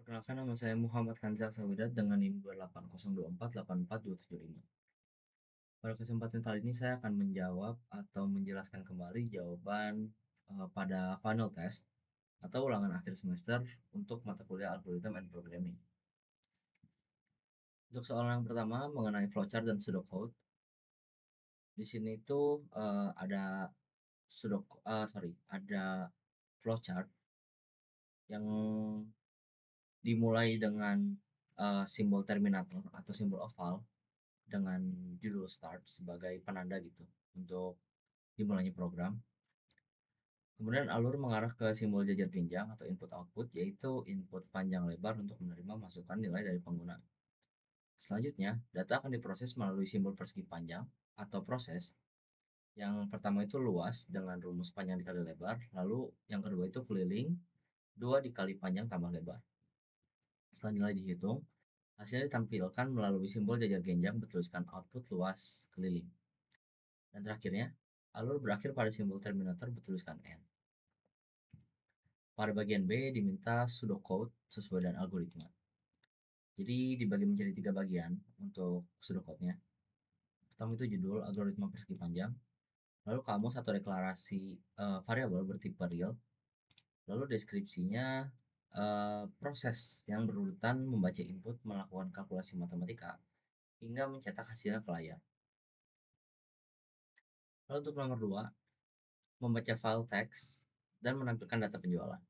Perkenalkan nama saya Muhammad Hanzal Sawidat dengan NIM 28024842775. Pada kesempatan kali ini saya akan menjawab atau menjelaskan kembali jawaban pada final test atau ulangan akhir semester untuk mata kuliah Algorithm and Programming. Untuk soal yang pertama mengenai flowchart dan pseudocode, di sini tuh ada flowchart yang dimulai dengan simbol terminator atau simbol oval dengan judul start sebagai penanda gitu untuk dimulainya program. Kemudian alur mengarah ke simbol jajar jenjang atau input output, yaitu input panjang lebar untuk menerima masukan nilai dari pengguna. Selanjutnya, data akan diproses melalui simbol persegi panjang atau proses. Yang pertama itu luas dengan rumus panjang dikali lebar, lalu yang kedua itu keliling 2 dikali panjang tambah lebar. Setelah nilai dihitung, hasilnya ditampilkan melalui simbol jajar genjang bertuliskan output luas keliling. Dan terakhirnya, alur berakhir pada simbol terminator bertuliskan N. Pada bagian B diminta pseudocode sesuai dengan algoritma. Jadi dibagi menjadi 3 bagian untuk pseudocode-nya. Pertama itu judul algoritma persegi panjang, lalu kamus atau deklarasi variabel bertipe real, lalu deskripsinya proses yang berurutan membaca input, melakukan kalkulasi matematika, hingga mencetak hasilnya ke layar. Lalu untuk nomor 2, membaca file teks dan menampilkan data penjualan.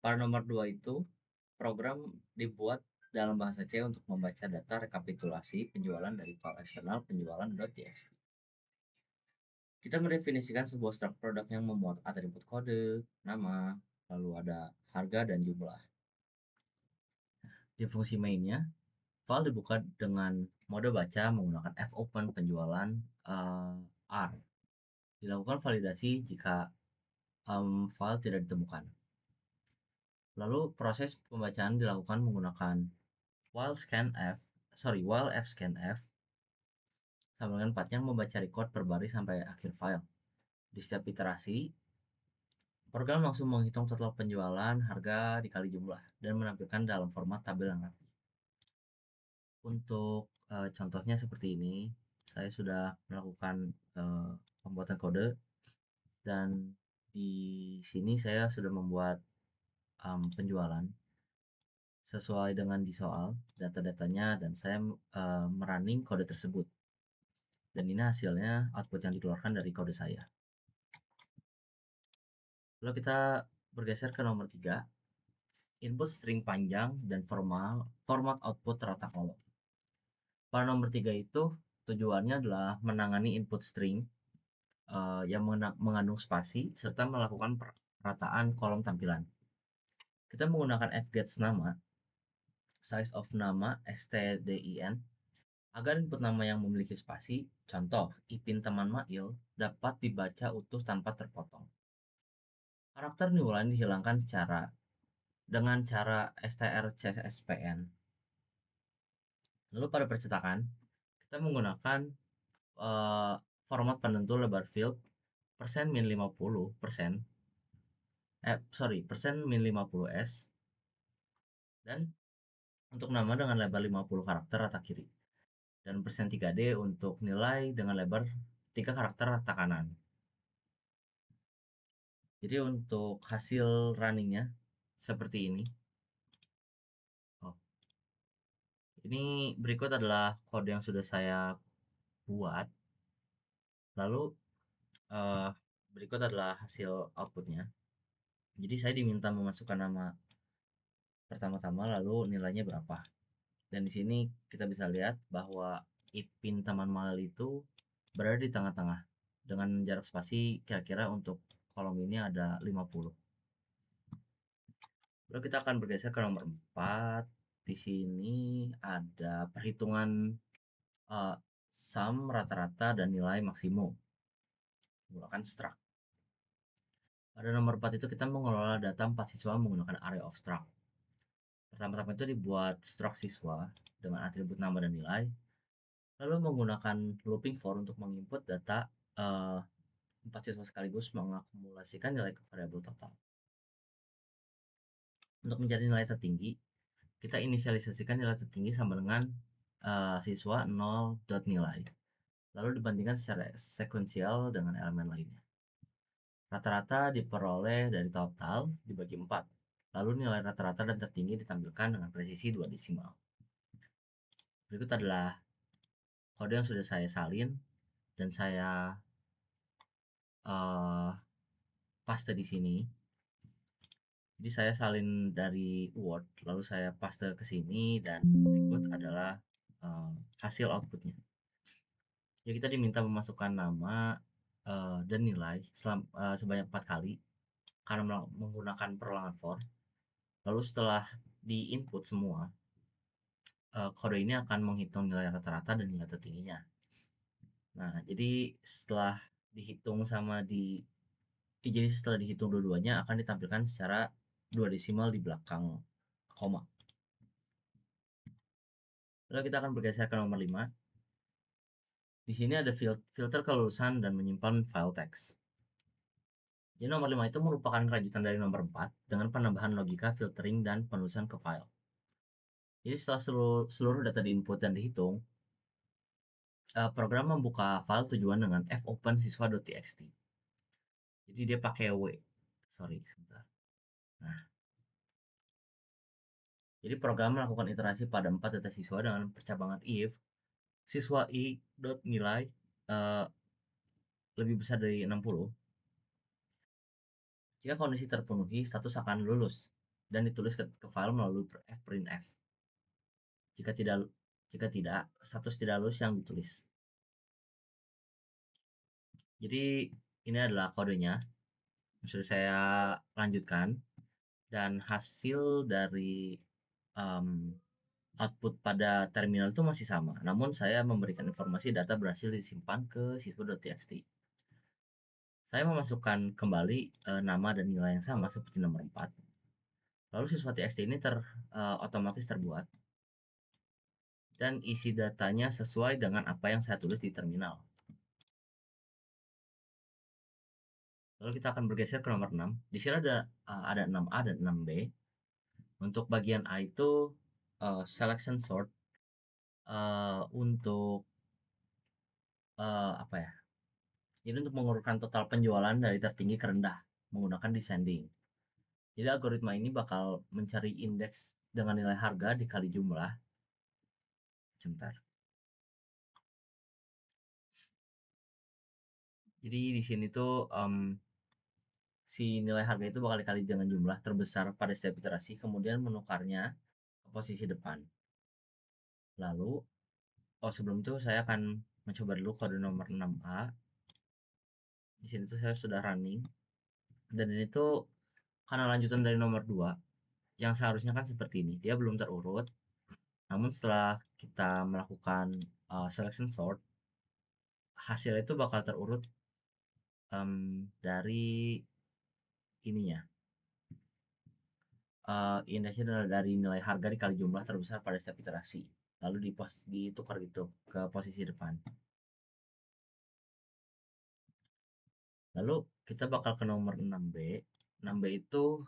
Pada nomor 2 itu, program dibuat dalam bahasa C untuk membaca data rekapitulasi penjualan dari file eksternal penjualan.txt. Kita mendefinisikan sebuah struct produk yang memuat atribut kode, nama, lalu ada harga dan jumlah. Di fungsi mainnya, file dibuka dengan mode baca menggunakan fopen penjualan R. Dilakukan validasi jika file tidak ditemukan. Lalu proses pembacaan dilakukan menggunakan while fscanf sama dengan part yang membaca record per baris sampai akhir file. Di setiap iterasi, program langsung menghitung total penjualan, harga dikali jumlah, dan menampilkan dalam format tabel yang rapi. Untuk contohnya seperti ini, saya sudah melakukan pembuatan kode, dan di sini saya sudah membuat penjualan sesuai dengan di soal data-datanya, dan saya merunning kode tersebut. Dan ini hasilnya output yang dikeluarkan dari kode saya. Lalu kita bergeser ke nomor 3, input string panjang dan format output rata kolom. Pada nomor 3 itu tujuannya adalah menangani input string yang mengandung spasi serta melakukan perataan kolom tampilan. Kita menggunakan fgets nama, size of nama stdin, agar input nama yang memiliki spasi, contoh ipin teman Mail, dapat dibaca utuh tanpa terpotong. Karakter niulan dihilangkan dengan cara strcspn. Lalu pada percetakan, kita menggunakan format penentu lebar field persen min 50%, persen min 50s, dan untuk nama dengan lebar 50 karakter rata kiri, dan persen 3D untuk nilai dengan lebar 3 karakter rata kanan. Jadi untuk hasil runningnya seperti ini. Ini berikut adalah kode yang sudah saya buat. Lalu berikut adalah hasil outputnya. Jadi saya diminta memasukkan nama pertama-tama, lalu nilainya berapa. Dan di sini kita bisa lihat bahwa ipin teman Mail itu berada di tengah-tengah dengan jarak spasi kira-kira untuk kolom ini ada 50. Lalu kita akan bergeser ke nomor 4. Di sini ada perhitungan sum rata-rata dan nilai maksimum menggunakan struct. Pada nomor 4 itu kita mengelola data 4 siswa menggunakan array of struct. Pertama-tama itu dibuat struct siswa dengan atribut nama dan nilai, lalu menggunakan looping for untuk menginput data 4 siswa sekaligus mengakumulasikan nilai ke variabel total. Untuk mencari nilai tertinggi, kita inisialisasikan nilai tertinggi sama dengan siswa 0 nilai, lalu dibandingkan secara sekuensial dengan elemen lainnya. Rata-rata diperoleh dari total dibagi 4, lalu nilai rata-rata dan tertinggi ditampilkan dengan presisi 2 desimal. Berikut adalah kode yang sudah saya salin dan saya paste di sini. Jadi saya salin dari Word, lalu saya paste ke sini, dan berikut adalah hasil outputnya. Jadi kita diminta memasukkan nama dan nilai sebanyak 4 kali karena menggunakan perulangan for. Lalu setelah di input semua, kode ini akan menghitung nilai rata-rata dan nilai tertingginya. Nah, jadi setelah dihitung jadi setelah dihitung dua-duanya akan ditampilkan secara 2 desimal di belakang koma. Lalu kita akan bergeser ke nomor 5. Di sini ada filter kelulusan dan menyimpan file teks. Jadi nomor 5 itu merupakan kelanjutan dari nomor 4 dengan penambahan logika filtering dan penulisan ke file. Jadi setelah seluruh data diinput dan dihitung, program membuka file tujuan dengan fopen siswa.txt. Jadi dia pakai w. Sorry, sebentar. Nah, jadi program melakukan iterasi pada 4 data siswa dengan percabangan if siswa i.nilai lebih besar dari 60. Jika kondisi terpenuhi, status akan lulus dan ditulis ke file melalui fprintf. Jika tidak, status tidak lulus yang ditulis. Jadi ini adalah kodenya yang sudah saya lanjutkan, dan hasil dari output pada terminal itu masih sama, namun saya memberikan informasi data berhasil disimpan ke siswa.txt. Saya memasukkan kembali nama dan nilai yang sama seperti nomor 4. Lalu siswa txt ini otomatis terbuat dan isi datanya sesuai dengan apa yang saya tulis di terminal. Lalu kita akan bergeser ke nomor 6. Di sini ada 6A dan 6B. Untuk bagian A itu selection sort untuk apa ya? Jadi untuk mengurutkan total penjualan dari tertinggi ke rendah menggunakan descending. Jadi algoritma ini bakal mencari indeks dengan nilai harga dikali jumlah. Sebentar. Jadi di sini tuh si nilai harga itu bakal dikali dengan jumlah terbesar pada setiap iterasi, kemudian menukarnya ke posisi depan. Lalu, sebelum itu saya akan mencoba dulu kode nomor 6A. Di sini tuh saya sudah running, dan ini tuh karena lanjutan dari nomor 2 yang seharusnya kan seperti ini. Dia belum terurut, namun setelah kita melakukan selection sort, hasilnya itu bakal terurut dari ininya. Indeksnya adalah dari nilai harga dikali jumlah terbesar pada setiap iterasi, lalu ditukar gitu ke posisi depan. Lalu kita bakal ke nomor 6B. 6B itu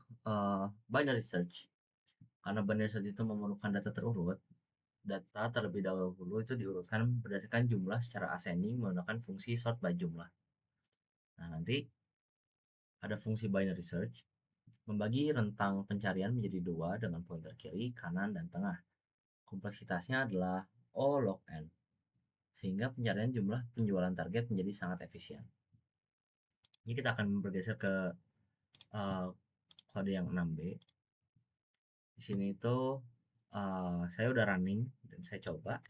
binary search. Karena binary search itu memerlukan data terurut, data terlebih dahulu itu diurutkan berdasarkan jumlah secara ascending menggunakan fungsi sort by jumlah. Nah, nanti ada fungsi binary search membagi rentang pencarian menjadi 2 dengan pointer kiri, kanan, dan tengah. Kompleksitasnya adalah O log n, sehingga pencarian jumlah penjualan target menjadi sangat efisien. Ini kita akan bergeser ke kode yang 6B. Di sini itu saya udah running dan saya coba.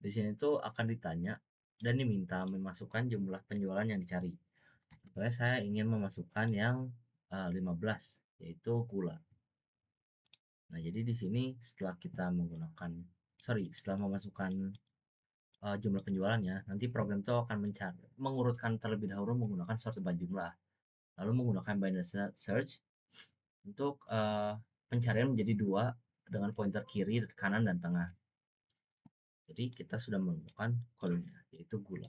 Di sini tuh akan ditanya dan diminta memasukkan jumlah penjualan yang dicari. Contohnya saya ingin memasukkan yang 15, yaitu gula. Nah, jadi di sini setelah memasukkan jumlah penjualannya, nanti program itu akan mengurutkan terlebih dahulu menggunakan sort by jumlah, lalu menggunakan binary search untuk pencarian menjadi 2 dengan pointer kiri, kanan, dan tengah. Jadi kita sudah menemukan kodenya, yaitu gula.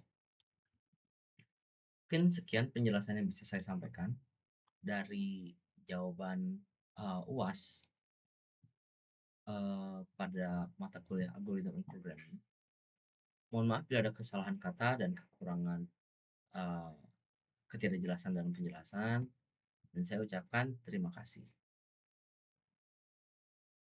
Mungkin sekian penjelasan yang bisa saya sampaikan dari jawaban UAS pada mata kuliah Algorithm and Programming. Mohon maaf bila ada kesalahan kata dan kekurangan, eee, ketidakjelasan dalam penjelasan, dan saya ucapkan terima kasih.